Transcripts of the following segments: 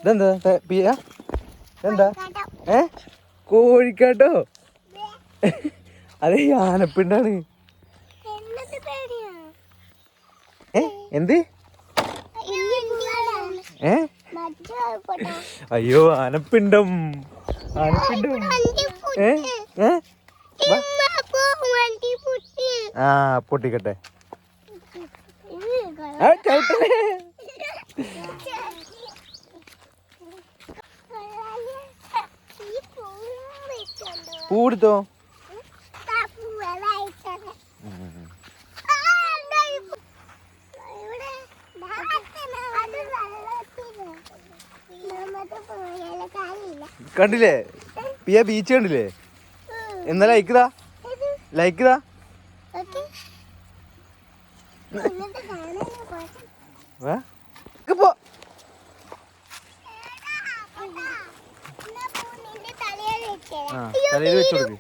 ഇതെന്താ പിയ എന്താ കോഴിക്കാട്ടോ അതെ ആനപ്പിണ്ടാണ് എന്ത് അയ്യോ ആനപ്പിണ്ടം ആ പൊട്ടിക്കട്ടെ പൂടുത്തോ കണ്ടില്ലേ പിയ ബീച്ച് കണ്ടില്ലേ എന്നാ ലൈക്ക് തലയിൽ വെച്ചു കൊടുക്ക്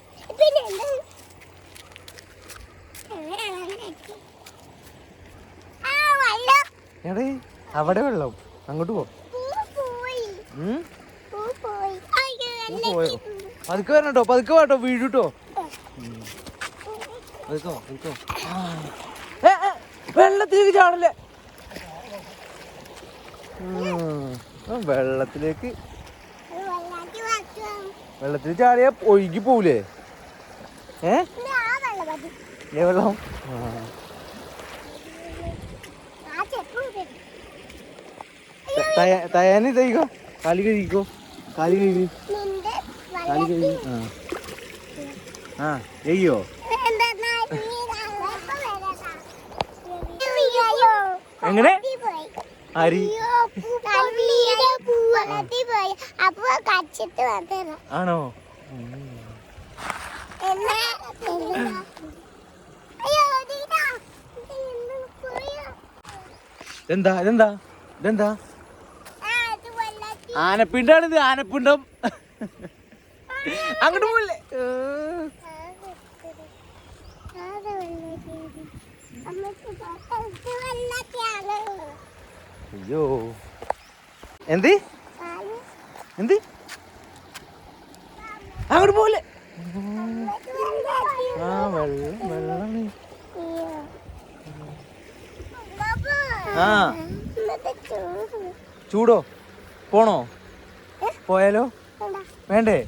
എടേ അവിടെ വെള്ളം അങ്ങോട്ട് പോ പോയോ പതുക്കെ വരണട്ടോ പതുക്കെ വാട്ടോ വീഴൂട്ടോ വെള്ളത്തിലേക്ക് ചാടല്ലേ വെള്ളത്തിൽ ചാടിയാ ഒഴുകി പോവൂലേ വെള്ളം തയാന് തയ്ക്കോ കാലി കഴുകിക്കോ കാലി കഴുകി ആ ചെയ്യോ എങ്ങനെ ആരി ആണോ ഇതെന്താ ആനപ്പിണ്ടാണിത് ആനപ്പിണ്ടം അങ്ങോട്ട് പോയില്ലേ അയ്യോ എന്ത് അങ്ങോട്ട് പോലെ ആ വെള്ളം ആ ചൂടോ പോണോ പോയാലോ വേണ്ടേ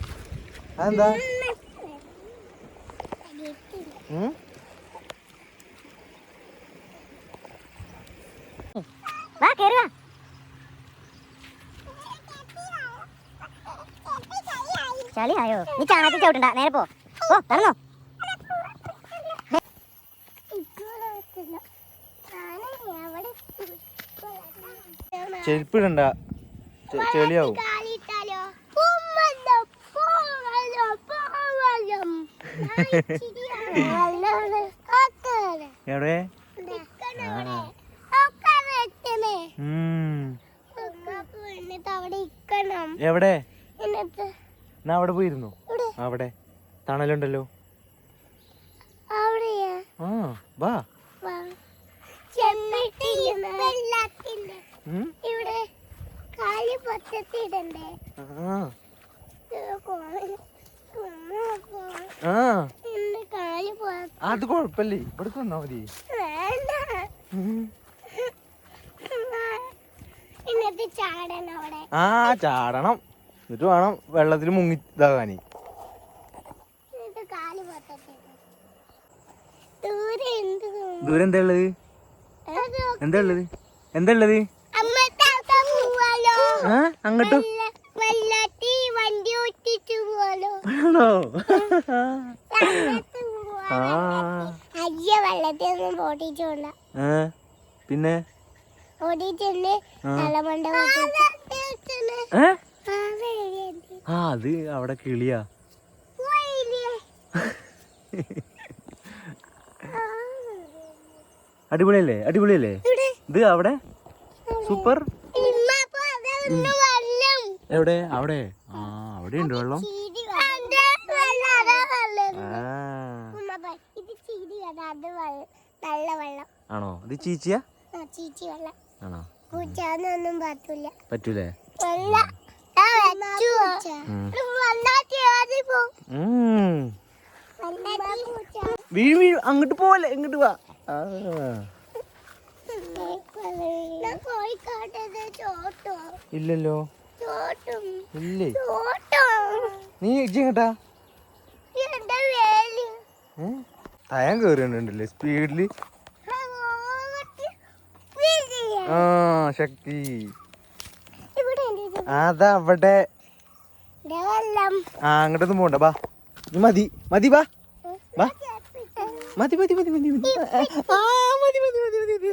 അതെന്താ ചളിയായോ നീ ചാണകത്തിൽ ചവിട്ടണ്ട നേരെ പോ നടന്നോ ചെരുപ്പിടണ്ട ചെളിയാവും എവിടെ എവിടെ എന്നാ അവിടെ പോയിരുന്നു അവിടെ തണലുണ്ടല്ലോ ആ വാ അത് കൊഴപ്പല്ലേ ഇവിടെ വന്നാ മതി ആ ചാടണം എന്നിട്ട് വേണം വെള്ളത്തിൽ മുങ്ങി ഇതാകാന് ദൂരെ എന്താ ഉള്ളത് അങ്ങോട്ട് ആണോ പിന്നെ അത് അവിടെ കിളിയാ അടിപൊളിയല്ലേ ഇത് അവിടെ സൂപ്പർ എവിടെ അവിടെ അവിടെ ഉണ്ട് വെള്ളം ആണോ ഇത് ചീച്ചിയാ ആണോ പറ്റൂലേ വീഴ് വീഴ് അങ്ങോട്ട് പോവല്ലേ ഇങ്ങോട്ട് വാ ഇല്ലല്ലോ ഇല്ലേ നീ ഇങ്ങട്ടാ തയാൻ കേറിയുണ്ടല്ലേ സ്പീഡില് ആ ശക്തി അതാ അവിടെ ആ അങ്ങോട്ടൊന്നും പോണ്ട ബാ നീ മതി മതി ബാ ബാ മതി മതി മതി മതി മതി ആ മതി മതി മതി മതി മതി